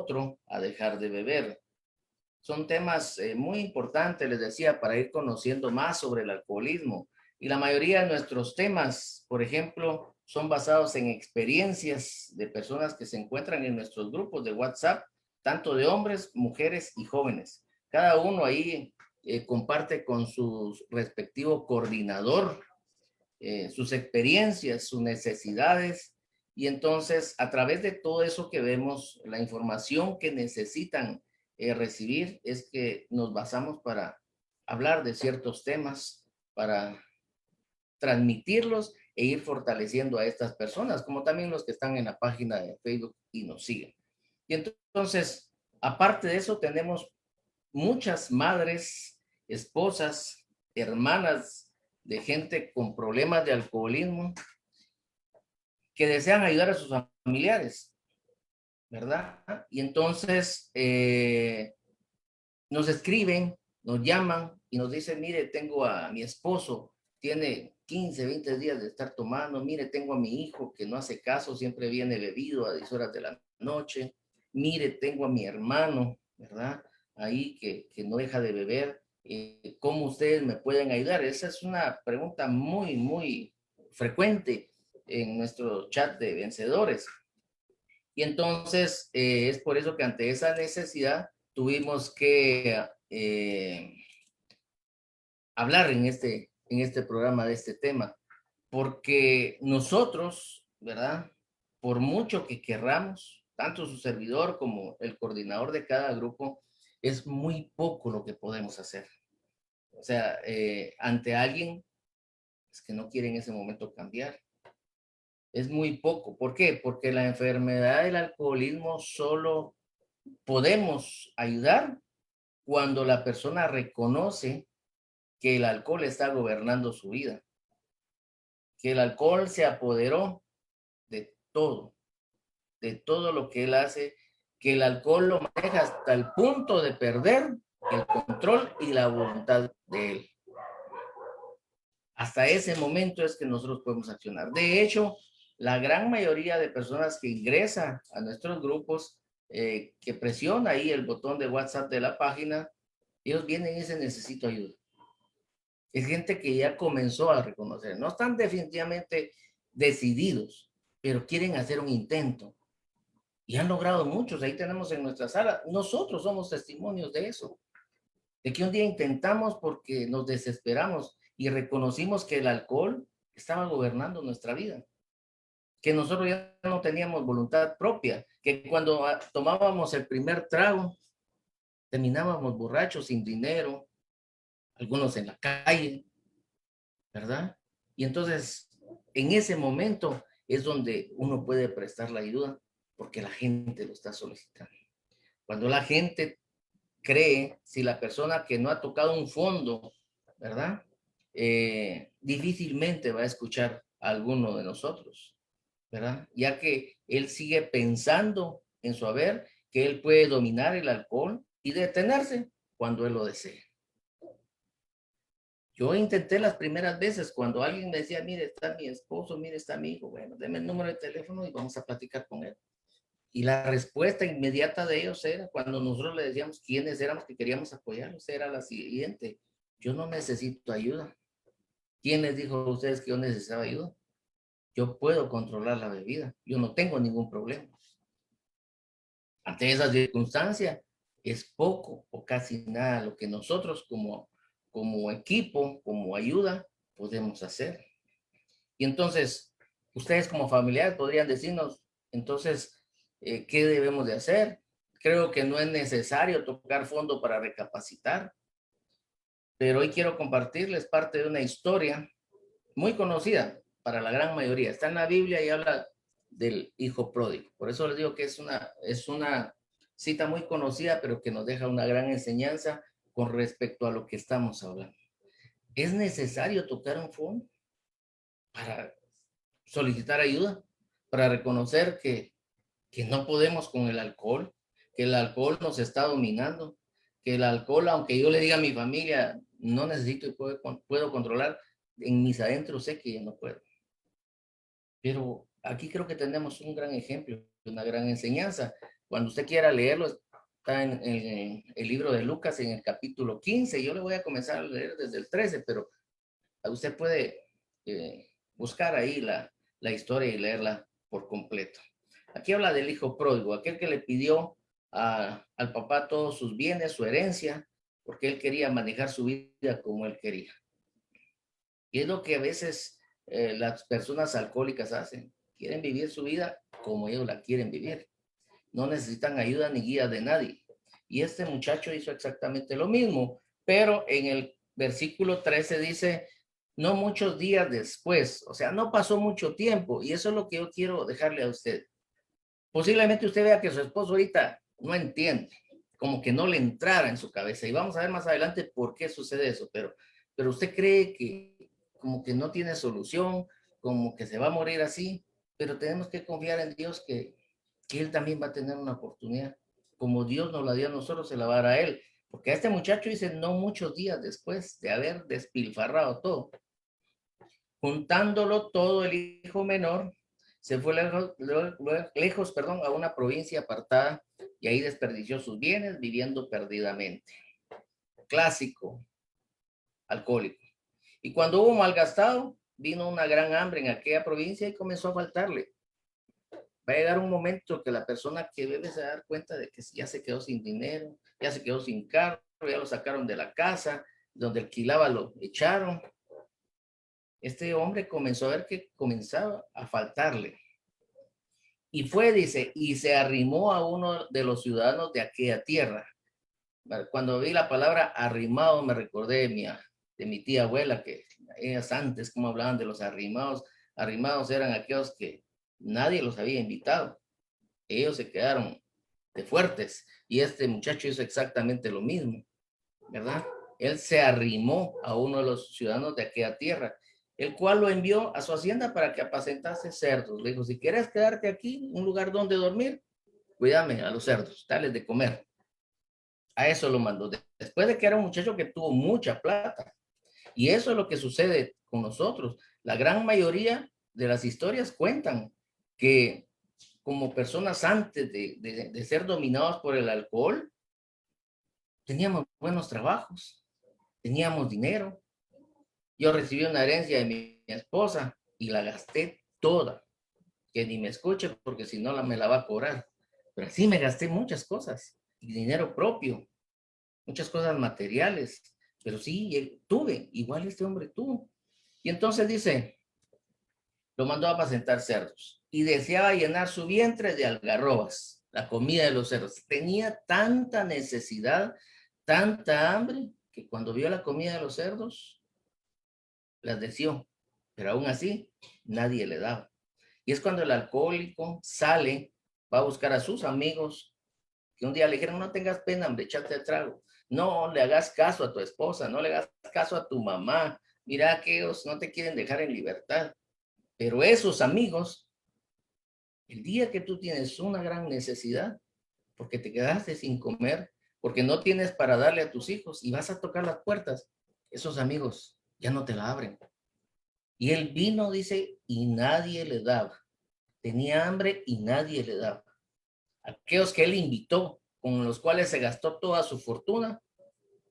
otro a dejar de beber. Son temas muy importantes, les decía, para ir conociendo más sobre el alcoholismo. Y la mayoría de nuestros temas, por ejemplo, son basados en experiencias de personas que se encuentran en nuestros grupos de WhatsApp, tanto de hombres, mujeres y jóvenes. Cada uno ahí comparte con su respectivo coordinador sus experiencias, sus necesidades, y entonces a través de todo eso que vemos, la información que necesitan recibir es que nos basamos para hablar de ciertos temas, para transmitirlos e ir fortaleciendo a estas personas, como también los que están en la página de Facebook y nos siguen. Y entonces, aparte de eso, tenemos muchas madres, esposas, hermanas de gente con problemas de alcoholismo que desean ayudar a sus familiares, ¿verdad? Y entonces nos escriben, nos llaman y nos dicen, mire, tengo a mi esposo, tiene 15, 20 días de estar tomando, mire, tengo a mi hijo que no hace caso, siempre viene bebido a 10 horas de la noche, mire, tengo a mi hermano, ¿verdad? Ahí que no deja de beber, ¿cómo ustedes me pueden ayudar? Esa es una pregunta muy, muy frecuente en nuestro chat de vencedores. Y entonces es por eso que ante esa necesidad tuvimos que hablar en este programa de este tema, porque nosotros, ¿verdad? Por mucho que querramos, tanto su servidor como el coordinador de cada grupo, es muy poco lo que podemos hacer. O sea, ante alguien es que no quiere en ese momento cambiar. Es muy poco. ¿Por qué? Porque la enfermedad del alcoholismo solo podemos ayudar cuando la persona reconoce que el alcohol está gobernando su vida, que el alcohol se apoderó de todo lo que él hace, que el alcohol lo maneja hasta el punto de perder el control y la voluntad de él. Hasta ese momento es que nosotros podemos accionar. De hecho, la gran mayoría de personas que ingresan a nuestros grupos, que presiona ahí el botón de WhatsApp de la página, ellos vienen y dicen, necesito ayuda. Es gente que ya comenzó a reconocer, no están definitivamente decididos, pero quieren hacer un intento. Y han logrado muchos, ahí tenemos en nuestra sala. Nosotros somos testimonios de eso, de que un día intentamos porque nos desesperamos y reconocimos que el alcohol estaba gobernando nuestra vida, que nosotros ya no teníamos voluntad propia, que cuando tomábamos el primer trago, terminábamos borrachos, sin dinero, algunos en la calle, ¿verdad? Y entonces, en ese momento es donde uno puede prestar la ayuda porque la gente lo está solicitando. Cuando la gente cree, si la persona que no ha tocado un fondo, ¿verdad? Difícilmente va a escuchar a alguno de nosotros, ¿verdad? Ya que él sigue pensando en su haber que él puede dominar el alcohol y detenerse cuando él lo desee. Yo intenté las primeras veces cuando alguien me decía, mire, está mi esposo, mire, está mi hijo, bueno, deme el número de teléfono y vamos a platicar con él. Y la respuesta inmediata de ellos era, cuando nosotros le decíamos quiénes éramos que queríamos apoyarlos, era la siguiente: yo no necesito ayuda. ¿Quién les dijo a ustedes que yo necesitaba ayuda? Yo puedo controlar la bebida, yo no tengo ningún problema. Ante esa circunstancia, es poco o casi nada lo que nosotros como equipo, como ayuda, podemos hacer. Y entonces, ustedes como familiares podrían decirnos, entonces, ¿qué debemos de hacer? Creo que no es necesario tocar fondo para recapacitar, pero hoy quiero compartirles parte de una historia muy conocida para la gran mayoría. Está en la Biblia y habla del hijo pródigo. Por eso les digo que es una cita muy conocida, pero que nos deja una gran enseñanza con respecto a lo que estamos hablando. ¿Es necesario tocar un fondo para solicitar ayuda, para reconocer que no podemos con el alcohol, que el alcohol nos está dominando, que el alcohol, aunque yo le diga a mi familia, no necesito y puedo controlar, en mis adentros sé que ya no puedo? Pero aquí creo que tenemos un gran ejemplo, una gran enseñanza, Cuando usted quiera leerlo, está en el libro de Lucas en el capítulo 15. Yo le voy a comenzar a leer desde el 13, pero usted puede buscar ahí la historia y leerla por completo. Aquí habla del hijo pródigo, aquel que le pidió al papá todos sus bienes, su herencia, porque él quería manejar su vida como él quería. Y es lo que a veces las personas alcohólicas hacen. Quieren vivir su vida como ellos la quieren vivir. No necesitan ayuda ni guía de nadie. Y este muchacho hizo exactamente lo mismo, pero en el versículo 13 dice, no muchos días después, o sea, no pasó mucho tiempo, y eso es lo que yo quiero dejarle a usted. Posiblemente usted vea que su esposo ahorita no entiende, como que no le entrara en su cabeza, y vamos a ver más adelante por qué sucede eso, pero usted cree que como que no tiene solución, como que se va a morir así, pero tenemos que confiar en Dios que él también va a tener una oportunidad. Como Dios nos la dio a nosotros, se la va a dar a él. Porque a este muchacho dice, no muchos días después de haber despilfarrado todo, juntándolo todo, el hijo menor se fue lejos, a una provincia apartada y ahí desperdició sus bienes viviendo perdidamente. Clásico, alcohólico. Y cuando hubo malgastado, vino una gran hambre en aquella provincia y comenzó a faltarle. Va a llegar un momento que la persona que bebe se va a dar cuenta de que ya se quedó sin dinero, ya se quedó sin carro, ya lo sacaron de la casa, donde alquilaba lo echaron. Este hombre comenzó a ver que comenzaba a faltarle. Y fue, dice, y se arrimó a uno de los ciudadanos de aquella tierra. Cuando vi la palabra arrimado, me recordé de mi tía abuela, que ellas antes, como hablaban de los arrimados. Arrimados eran aquellos que nadie los había invitado. Ellos se quedaron de fuertes. Y este muchacho hizo exactamente lo mismo, ¿verdad? Él se arrimó a uno de los ciudadanos de aquella tierra, el cual lo envió a su hacienda para que apacentase cerdos. Le dijo, si quieres quedarte aquí, un lugar donde dormir, cuídame a los cerdos, dales de comer. A eso lo mandó. Después de que era un muchacho que tuvo mucha plata. Y eso es lo que sucede con nosotros. La gran mayoría de las historias cuentan que como personas antes de ser dominados por el alcohol, teníamos buenos trabajos, teníamos dinero. Yo recibí una herencia de mi esposa y la gasté toda. Que ni me escuche porque si no me la va a cobrar. Pero sí me gasté muchas cosas, y dinero propio, muchas cosas materiales. Pero sí, tuve, igual este hombre tuvo. Y entonces dice, lo mandó a apacentar cerdos y deseaba llenar su vientre de algarrobas, la comida de los cerdos. Tenía tanta necesidad, tanta hambre, que cuando vio la comida de los cerdos, las deseó, pero aún así nadie le daba. Y es cuando el alcohólico sale, va a buscar a sus amigos, que un día le dijeron, no tengas pena, hombre, échate el trago. No le hagas caso a tu esposa, no le hagas caso a tu mamá. Mira que ellos no te quieren dejar en libertad. Pero esos amigos, el día que tú tienes una gran necesidad, porque te quedaste sin comer, porque no tienes para darle a tus hijos y vas a tocar las puertas, esos amigos ya no te la abren. Y él vino, dice, y nadie le daba. Tenía hambre y nadie le daba. Aquellos que él invitó, con los cuales se gastó toda su fortuna,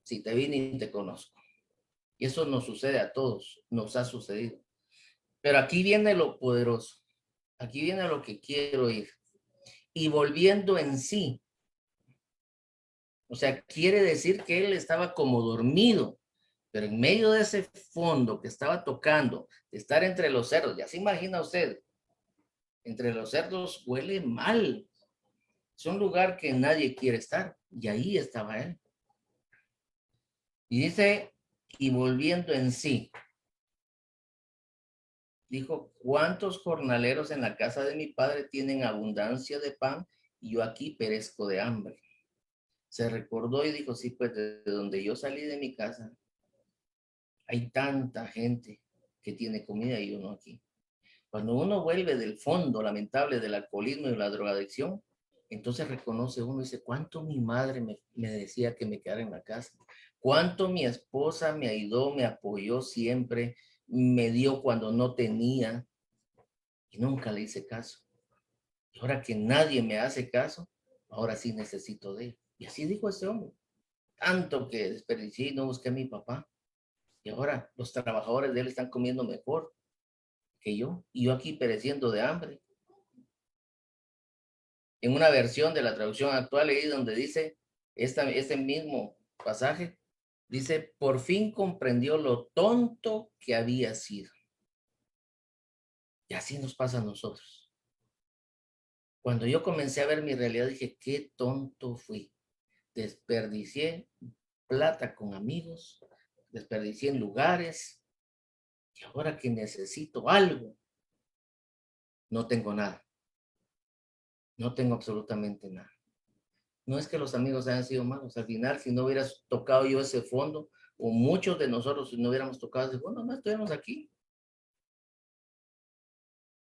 si te vine y te conozco. Y eso nos sucede a todos, nos ha sucedido. Pero aquí viene lo poderoso. Aquí viene lo que quiero ir. Y volviendo en sí. O sea, quiere decir que él estaba como dormido, pero en medio de ese fondo que estaba tocando, de estar entre los cerdos, ya se imagina usted, entre los cerdos huele mal. Es un lugar que nadie quiere estar. Y ahí estaba él. Y dice, y volviendo en sí, dijo, ¿cuántos jornaleros en la casa de mi padre tienen abundancia de pan y yo aquí perezco de hambre? Se recordó y dijo, sí, pues de donde yo salí de mi casa, hay tanta gente que tiene comida y uno aquí. Cuando uno vuelve del fondo lamentable del alcoholismo y la drogadicción, entonces reconoce uno y dice, ¿cuánto mi madre me decía que me quedara en la casa? ¿Cuánto mi esposa me ayudó, me apoyó siempre, me dio cuando no tenía? Y nunca le hice caso. Y ahora que nadie me hace caso, ahora sí necesito de él. Y así dijo este hombre. Tanto que desperdicié y no busqué a mi papá. Y ahora los trabajadores de él están comiendo mejor que yo. Y yo aquí pereciendo de hambre. En una versión de la traducción actual leí donde dice, este mismo pasaje, dice, por fin comprendió lo tonto que había sido. Y así nos pasa a nosotros. Cuando yo comencé a ver mi realidad, dije, qué tonto fui. Desperdicié plata con amigos, desperdicié en lugares, y ahora que necesito algo, no tengo nada. No tengo absolutamente nada. No es que los amigos hayan sido malos. Al final, si no hubieras tocado yo ese fondo, o muchos de nosotros, si no hubiéramos tocado ese fondo, no estuviéramos aquí.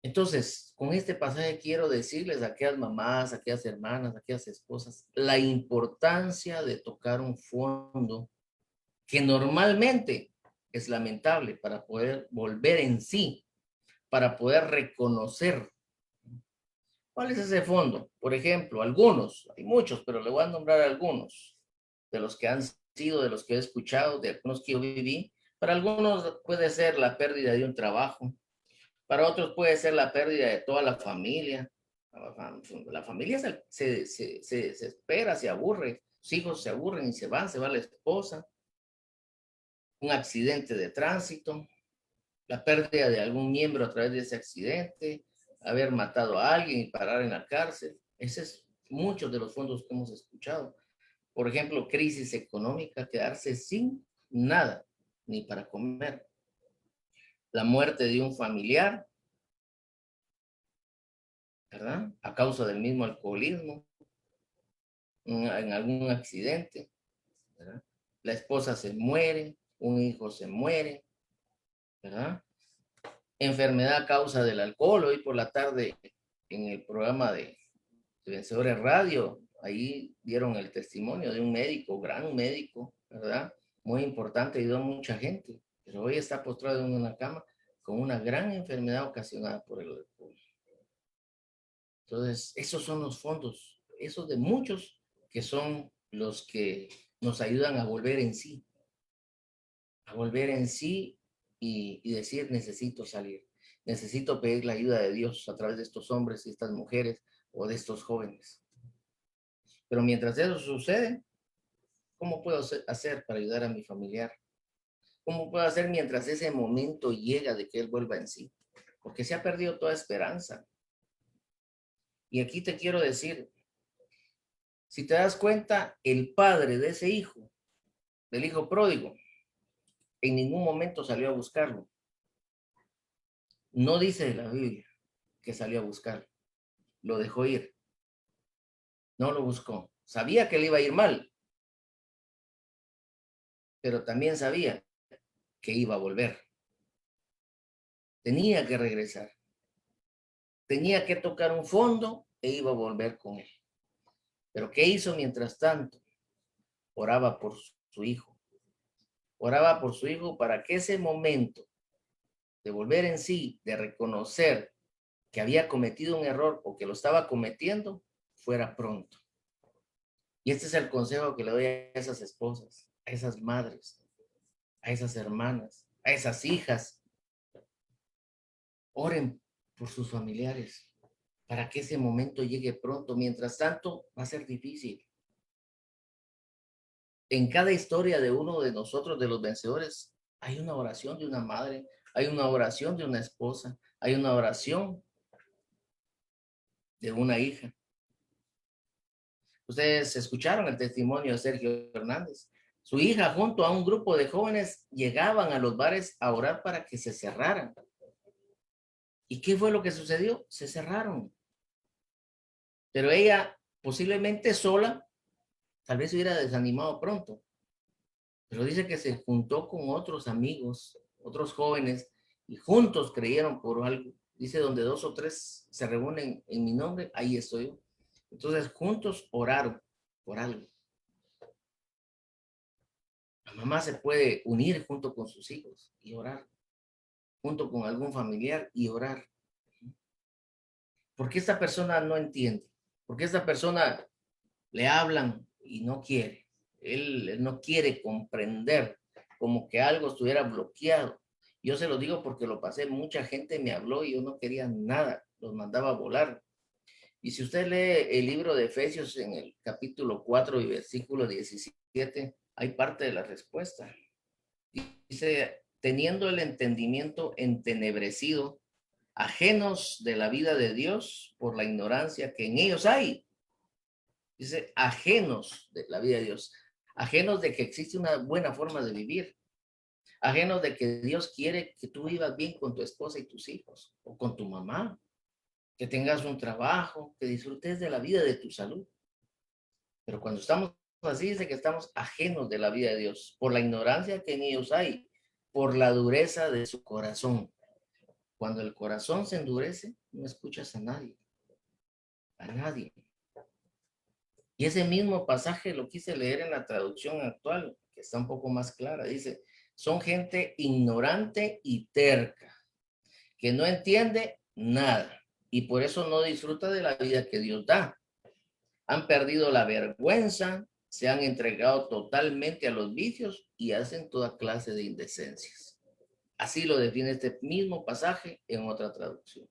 Entonces, con este pasaje quiero decirles a aquellas mamás, a aquellas hermanas, a aquellas esposas, la importancia de tocar un fondo que normalmente es lamentable para poder volver en sí, para poder reconocer. ¿Cuál es ese fondo? Por ejemplo, algunos, hay muchos, pero le voy a nombrar algunos de los que han sido, de los que he escuchado, de algunos que yo viví. Para algunos puede ser la pérdida de un trabajo, para otros puede ser la pérdida de toda la familia. La familia se espera, se aburre, los hijos se aburren y se va la esposa, un accidente de tránsito, la pérdida de algún miembro a través de ese accidente, haber matado a alguien y parar en la cárcel. Ese es muchos de los fondos que hemos escuchado. Por ejemplo, crisis económica, quedarse sin nada, ni para comer. La muerte de un familiar, ¿verdad? A causa del mismo alcoholismo, en algún accidente, ¿verdad? La esposa se muere, un hijo se muere, ¿verdad? Enfermedad a causa del alcohol. Hoy por la tarde en el programa de Vencedores Radio, ahí dieron el testimonio de un médico, gran médico, ¿verdad? Muy importante, ayudó a mucha gente, pero hoy está postrado en una cama con una gran enfermedad ocasionada por el alcohol. Entonces, esos son los fondos, esos de muchos que son los que nos ayudan a volver en sí y decir, necesito salir, necesito pedir la ayuda de Dios a través de estos hombres y estas mujeres o de estos jóvenes. Pero mientras eso sucede, ¿cómo puedo hacer para ayudar a mi familiar? ¿Cómo puedo hacer mientras ese momento llega de que él vuelva en sí? Porque se ha perdido toda esperanza. Y aquí te quiero decir, si te das cuenta, el padre de ese hijo, del hijo pródigo, en ningún momento salió a buscarlo. No dice la Biblia que salió a buscarlo. Lo dejó ir. No lo buscó. Sabía que le iba a ir mal, pero también sabía que iba a volver. Tenía que regresar. Tenía que tocar un fondo e iba a volver con él. Pero ¿qué hizo mientras tanto? Oraba por su hijo. Oraba por su hijo para que ese momento de volver en sí, de reconocer que había cometido un error o que lo estaba cometiendo, fuera pronto. Y este es el consejo que le doy a esas esposas, a esas madres, a esas hermanas, a esas hijas. Oren por sus familiares para que ese momento llegue pronto. Mientras tanto, va a ser difícil. En cada historia de uno de nosotros, de los vencedores, hay una oración de una madre, hay una oración de una esposa, hay una oración de una hija. Ustedes escucharon el testimonio de Sergio Hernández. Su hija junto a un grupo de jóvenes llegaban a los bares a orar para que se cerraran. ¿Y qué fue lo que sucedió? Se cerraron. Pero ella, posiblemente sola, tal vez se hubiera desanimado pronto. Pero dice que se juntó con otros amigos, otros jóvenes, y juntos creyeron por algo. Dice, donde dos o tres se reúnen en mi nombre, ahí estoy yo. Entonces, juntos oraron por algo. La mamá se puede unir junto con sus hijos y orar, junto con algún familiar y orar. ¿Por qué esta persona no entiende? ¿Por qué esta persona Le hablan y no quiere. Él no quiere comprender, como que algo estuviera bloqueado. Yo se lo digo porque lo pasé, mucha gente me habló y yo no quería nada, los mandaba a volar. Y si usted lee el libro de Efesios en el capítulo 4 y versículo 17, hay parte de la respuesta. Dice, teniendo el entendimiento entenebrecido, ajenos de la vida de Dios por la ignorancia que en ellos hay. Dice, ajenos de la vida de Dios, ajenos de que existe una buena forma de vivir, ajenos de que Dios quiere que tú vivas bien con tu esposa y tus hijos, o con tu mamá, que tengas un trabajo, que disfrutes de la vida, de tu salud. Pero cuando estamos así, dice que estamos ajenos de la vida de Dios, por la ignorancia que en ellos hay, por la dureza de su corazón. Cuando el corazón se endurece, no escuchas a nadie, a nadie. Y ese mismo pasaje lo quise leer en la traducción actual, que está un poco más clara. Dice, son gente ignorante y terca, que no entiende nada y por eso no disfruta de la vida que Dios da. Han perdido la vergüenza, se han entregado totalmente a los vicios y hacen toda clase de indecencias. Así lo define este mismo pasaje en otra traducción.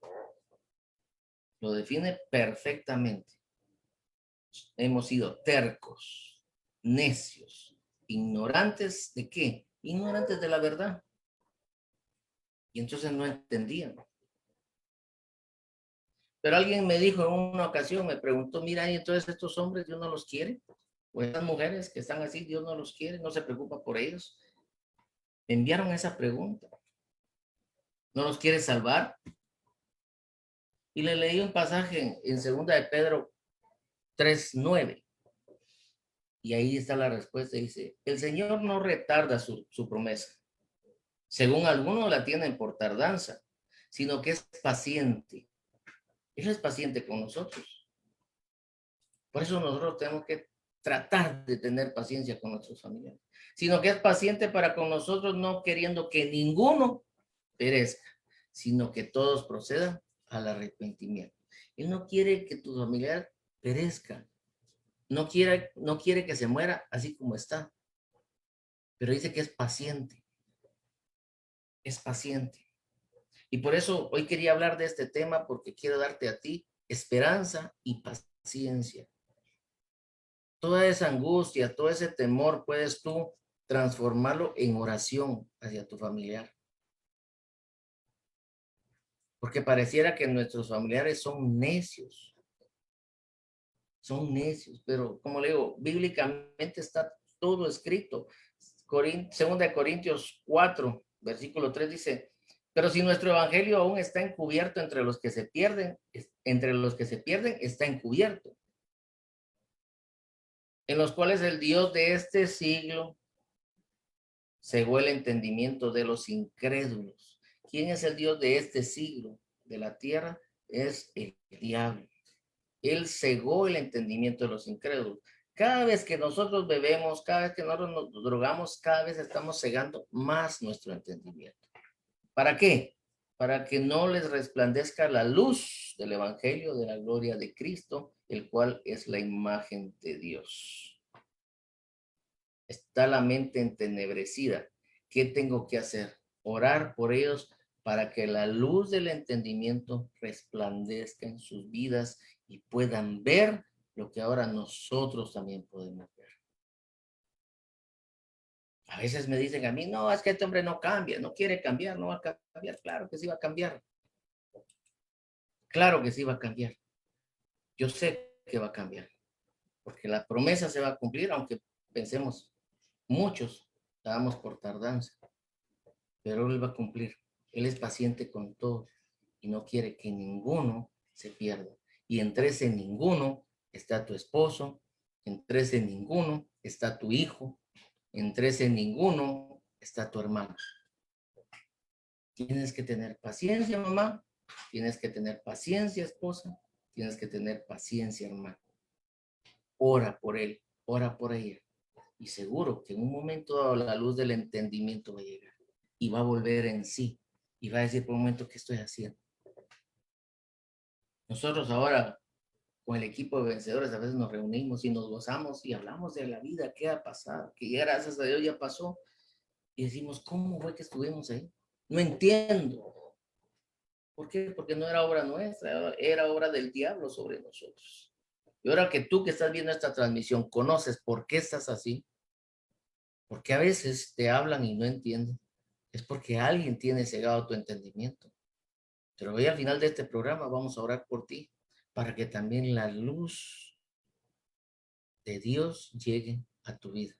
Lo define perfectamente. Hemos sido tercos, necios, ignorantes de qué? Ignorantes de la verdad. Y entonces no entendían. Pero alguien me dijo en una ocasión, me preguntó, mira, y entonces estos hombres Dios no los quiere, o estas mujeres que están así, Dios no los quiere, no se preocupa por ellos. Me enviaron esa pregunta. ¿No los quiere salvar? Y le leí un pasaje en segunda de Pedro 3:9. Y ahí está la respuesta. Dice, el Señor no retarda su promesa, según algunos la tienen por tardanza, sino que es paciente. Él es paciente con nosotros. Por eso nosotros tenemos que tratar de tener paciencia con nuestros familiares, sino que es paciente para con nosotros, no queriendo que ninguno perezca, sino que todos procedan al arrepentimiento. Él no quiere que tu familiar perezca, no quiere que se muera así como está, pero dice que es paciente, es paciente. Y por eso hoy quería hablar de este tema porque quiero darte a ti esperanza y paciencia. Toda esa angustia, todo ese temor, puedes tú transformarlo en oración hacia tu familiar. Porque pareciera que nuestros familiares son necios, pero como le digo, bíblicamente está todo escrito. Segunda de Corintios 4, versículo 3 dice, pero si nuestro evangelio aún está encubierto entre los que se pierden está encubierto, en los cuales el Dios de este siglo cegó el entendimiento de los incrédulos. ¿Quién es el Dios de este siglo de la tierra? Es el diablo. Él cegó el entendimiento de los incrédulos. Cada vez que nosotros bebemos, cada vez que nosotros nos drogamos, cada vez estamos cegando más nuestro entendimiento. ¿Para qué? Para que no les resplandezca la luz del evangelio de la gloria de Cristo, el cual es la imagen de Dios. Está la mente entenebrecida. ¿Qué tengo que hacer? Orar por ellos para que la luz del entendimiento resplandezca en sus vidas y puedan ver lo que ahora nosotros también podemos ver. A veces me dicen a mí, no, es que este hombre no cambia, no quiere cambiar, no va a cambiar. Claro que sí va a cambiar. Claro que sí va a cambiar. Yo sé que va a cambiar, porque la promesa se va a cumplir, aunque pensemos, muchos la damos por tardanza, pero Él va a cumplir. Él es paciente con todos y no quiere que ninguno se pierda. Y entre ese ninguno está tu esposo, entre ese ninguno está tu hijo, entre ese ninguno está tu hermano. Tienes que tener paciencia, mamá. Tienes que tener paciencia, esposa. Tienes que tener paciencia, hermano. Ora por él, ora por ella. Y seguro que en un momento dado la luz del entendimiento va a llegar y va a volver en sí y va a decir por un momento, ¿qué estoy haciendo? Nosotros ahora con el equipo de vencedores a veces nos reunimos y nos gozamos y hablamos de la vida, qué ha pasado, que ya gracias a Dios ya pasó, y decimos, ¿cómo fue que estuvimos ahí? No entiendo. ¿Por qué? Porque no era obra nuestra, era obra del diablo sobre nosotros. Y ahora que tú que estás viendo esta transmisión conoces por qué estás así, porque a veces te hablan y no entienden, es porque alguien tiene cegado tu entendimiento. Pero hoy al final de este programa vamos a orar por ti, para que también la luz de Dios llegue a tu vida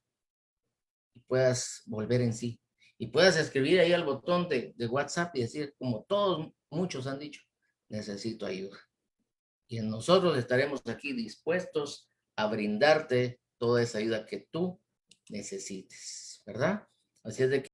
y puedas volver en sí. Y puedas escribir ahí al botón de WhatsApp y decir, como todos, muchos han dicho, necesito ayuda. Y nosotros estaremos aquí dispuestos a brindarte toda esa ayuda que tú necesites, ¿verdad? Así es de que